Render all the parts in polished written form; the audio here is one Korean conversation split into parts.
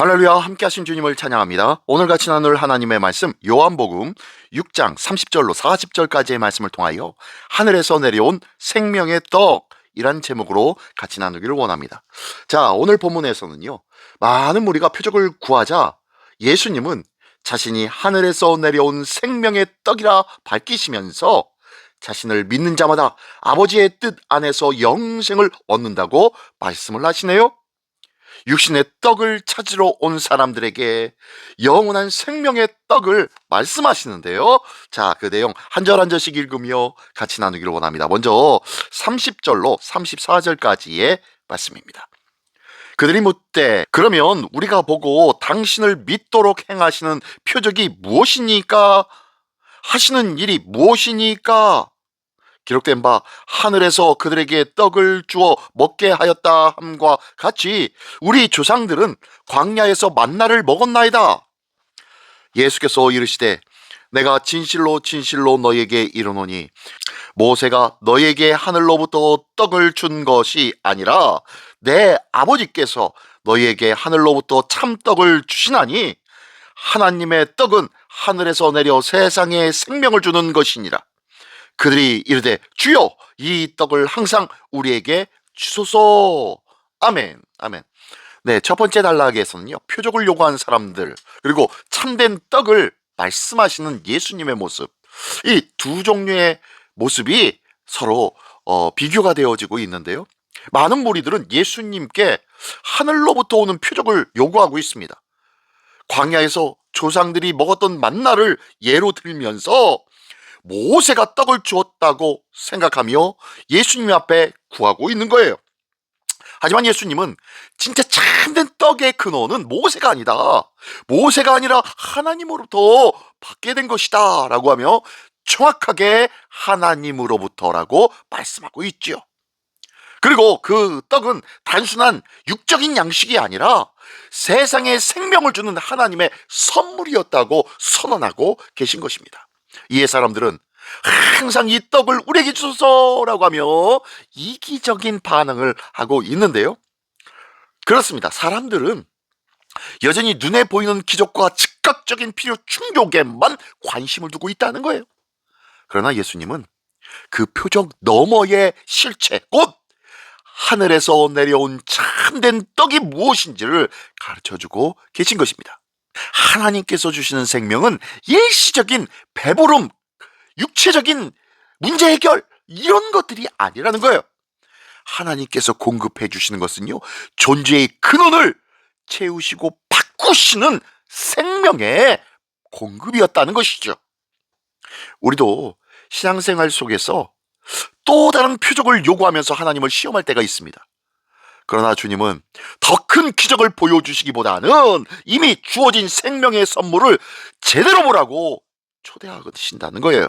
할렐루야, 함께 하신 주님을 찬양합니다. 오늘 같이 나눌 하나님의 말씀 요한복음 6장 30절로 40절까지의 말씀을 통하여 하늘에서 내려온 생명의 떡이란 제목으로 같이 나누기를 원합니다. 자, 오늘 본문에서는요, 많은 무리가 표적을 구하자 예수님은 자신이 하늘에서 내려온 생명의 떡이라 밝히시면서 자신을 믿는 자마다 아버지의 뜻 안에서 영생을 얻는다고 말씀을 하시네요. 육신의 떡을 찾으러 온 사람들에게 영원한 생명의 떡을 말씀하시는데요. 자, 그 내용 한 절 한 절씩 읽으며 같이 나누기를 원합니다. 먼저 30절로 34절까지의 말씀입니다. 그들이 묻되 그러면 우리가 보고 당신을 믿도록 행하시는 표적이 무엇이니까? 하시는 일이 무엇이니까? 기록된 바 하늘에서 그들에게 떡을 주어 먹게 하였다 함과 같이 우리 조상들은 광야에서 만나를 먹었나이다. 예수께서 이르시되 내가 진실로 진실로 너에게 이르노니 모세가 너에게 하늘로부터 떡을 준 것이 아니라 내 아버지께서 너에게 하늘로부터 참떡을 주시나니 하나님의 떡은 하늘에서 내려 세상에 생명을 주는 것이니라. 그들이 이르되 주여 이 떡을 항상 우리에게 주소서. 아멘. 아멘. 네, 첫 번째 단락에서는요, 표적을 요구한 사람들 그리고 참된 떡을 말씀하시는 예수님의 모습, 이 두 종류의 모습이 서로 비교가 되어지고 있는데요. 많은 무리들은 예수님께 하늘로부터 오는 표적을 요구하고 있습니다. 광야에서 조상들이 먹었던 만나를 예로 들면서 모세가 떡을 주었다고 생각하며 예수님 앞에 구하고 있는 거예요. 하지만 예수님은 진짜 참된 떡의 근원은 모세가 아니다, 모세가 아니라 하나님으로부터 받게 된 것이다 라고 하며 정확하게 하나님으로부터라고 말씀하고 있죠. 그리고 그 떡은 단순한 육적인 양식이 아니라 세상에 생명을 주는 하나님의 선물이었다고 선언하고 계신 것입니다. 이에 사람들은 항상 이 떡을 우리에게 주소서라고 하며 이기적인 반응을 하고 있는데요. 그렇습니다. 사람들은 여전히 눈에 보이는 기적과 즉각적인 필요 충족에만 관심을 두고 있다는 거예요. 그러나 예수님은 그 표적 너머의 실체, 곧 하늘에서 내려온 참된 떡이 무엇인지를 가르쳐주고 계신 것입니다. 하나님께서 주시는 생명은 일시적인 배부름, 육체적인 문제 해결 이런 것들이 아니라는 거예요. 하나님께서 공급해 주시는 것은요, 존재의 근원을 채우시고 바꾸시는 생명의 공급이었다는 것이죠. 우리도 신앙생활 속에서 또 다른 표적을 요구하면서 하나님을 시험할 때가 있습니다. 그러나 주님은 더 큰 기적을 보여주시기보다는 이미 주어진 생명의 선물을 제대로 보라고 초대하신다는 거예요.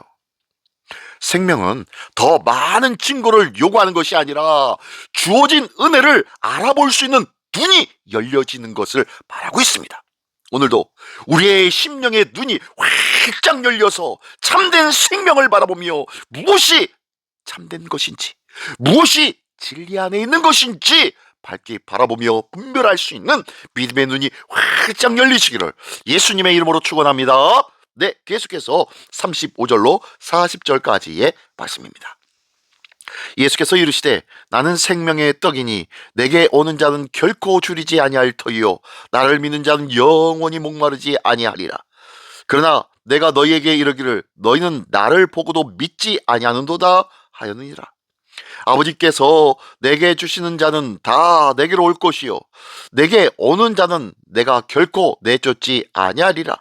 생명은 더 많은 증거를 요구하는 것이 아니라 주어진 은혜를 알아볼 수 있는 눈이 열려지는 것을 말하고 있습니다. 오늘도 우리의 심령의 눈이 활짝 열려서 참된 생명을 바라보며 무엇이 참된 것인지, 무엇이 진리 안에 있는 것인지 밝게 바라보며 분별할 수 있는 믿음의 눈이 활짝 열리시기를 예수님의 이름으로 축원합니다. 네, 계속해서 35절로 40절까지의 말씀입니다. 예수께서 이르시되 나는 생명의 떡이니 내게 오는 자는 결코 줄이지 아니할 터이요 나를 믿는 자는 영원히 목마르지 아니하리라. 그러나 내가 너희에게 이르기를 너희는 나를 보고도 믿지 아니하는도다 하였느니라. 아버지께서 내게 주시는 자는 다 내게로 올 것이요 내게 오는 자는 내가 결코 내쫓지 아니하리라.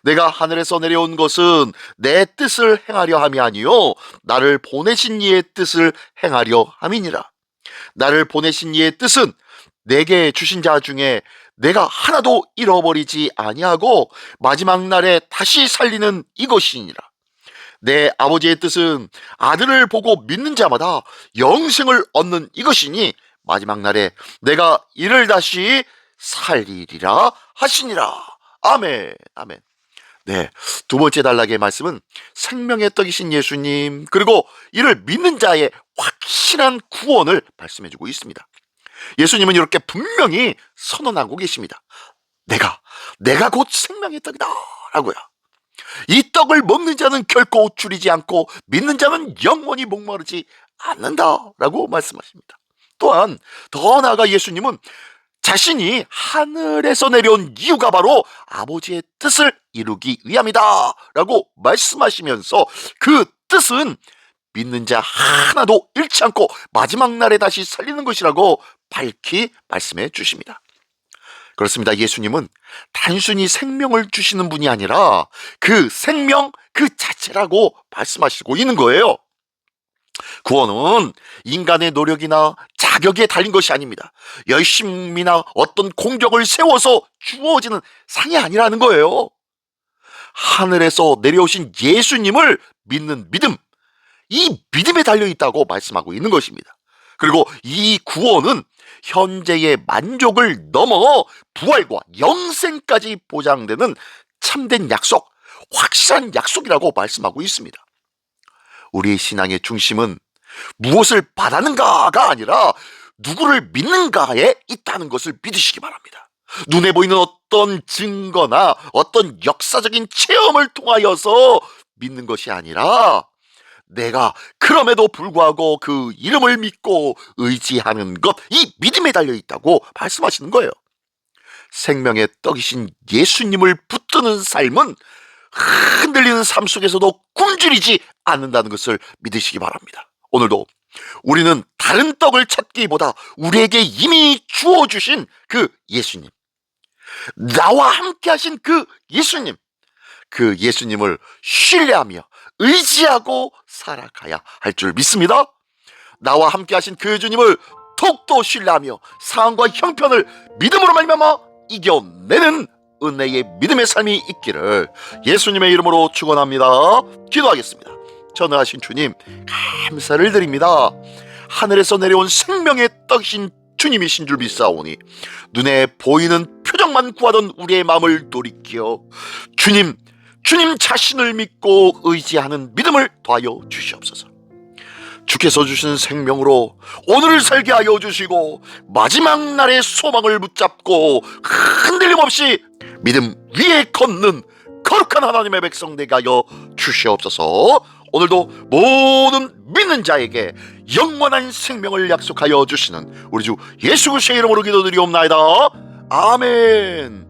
내가 하늘에서 내려온 것은 내 뜻을 행하려 함이 아니요 나를 보내신 이의 뜻을 행하려 함이니라. 나를 보내신 이의 뜻은 내게 주신 자 중에 내가 하나도 잃어버리지 아니하고 마지막 날에 다시 살리는 이것이니라. 내 아버지의 뜻은 아들을 보고 믿는 자마다 영생을 얻는 이것이니 마지막 날에 내가 이를 다시 살리리라 하시니라. 아멘. 아멘. 네, 두 번째 단락의 말씀은 생명의 떡이신 예수님 그리고 이를 믿는 자의 확실한 구원을 말씀해주고 있습니다. 예수님은 이렇게 분명히 선언하고 계십니다. 내가 곧 생명의 떡이다 라고요. 이 떡을 먹는 자는 결코 줄이지 않고 믿는 자는 영원히 목마르지 않는다 라고 말씀하십니다. 또한 더 나아가 예수님은 자신이 하늘에서 내려온 이유가 바로 아버지의 뜻을 이루기 위함이다 라고 말씀하시면서 그 뜻은 믿는 자 하나도 잃지 않고 마지막 날에 다시 살리는 것이라고 밝히 말씀해 주십니다. 그렇습니다. 예수님은 단순히 생명을 주시는 분이 아니라 그 생명 그 자체라고 말씀하시고 있는 거예요. 구원은 인간의 노력이나 자격에 달린 것이 아닙니다. 열심이나 어떤 공적을 세워서 주어지는 상이 아니라는 거예요. 하늘에서 내려오신 예수님을 믿는 믿음, 이 믿음에 달려있다고 말씀하고 있는 것입니다. 그리고 이 구원은 현재의 만족을 넘어 부활과 영생까지 보장되는 참된 약속, 확실한 약속이라고 말씀하고 있습니다. 우리의 신앙의 중심은 무엇을 바라는가가 아니라 누구를 믿는가에 있다는 것을 믿으시기 바랍니다. 눈에 보이는 어떤 증거나 어떤 역사적인 체험을 통하여서 믿는 것이 아니라 내가 그럼에도 불구하고 그 이름을 믿고 의지하는 것, 이 믿음에 달려있다고 말씀하시는 거예요. 생명의 떡이신 예수님을 붙드는 삶은 흔들리는 삶 속에서도 굶주리지 않는다는 것을 믿으시기 바랍니다. 오늘도 우리는 다른 떡을 찾기보다 우리에게 이미 주어주신 그 예수님, 나와 함께 하신 그 예수님, 그 예수님을 신뢰하며 의지하고 살아가야 할 줄 믿습니다. 나와 함께 하신 그 주님을 더욱더 신뢰하며 상황과 형편을 믿음으로 말미암아 이겨내는 은혜의 믿음의 삶이 있기를 예수님의 이름으로 축원합니다. 기도하겠습니다. 전능하신 주님, 감사를 드립니다. 하늘에서 내려온 생명의 떡이신 주님이신 줄 믿사오니 눈에 보이는 표정만 구하던 우리의 마음을 돌이켜 주님 자신을 믿고 의지하는 믿음을 더하여 주시옵소서. 주께서 주신 생명으로 오늘을 살게 하여 주시고 마지막 날의 소망을 붙잡고 흔들림 없이 믿음 위에 걷는 거룩한 하나님의 백성 되게 하여 주시옵소서. 오늘도 모든 믿는 자에게 영원한 생명을 약속하여 주시는 우리 주 예수 그리스도의 이름으로 기도드리옵나이다. 아멘.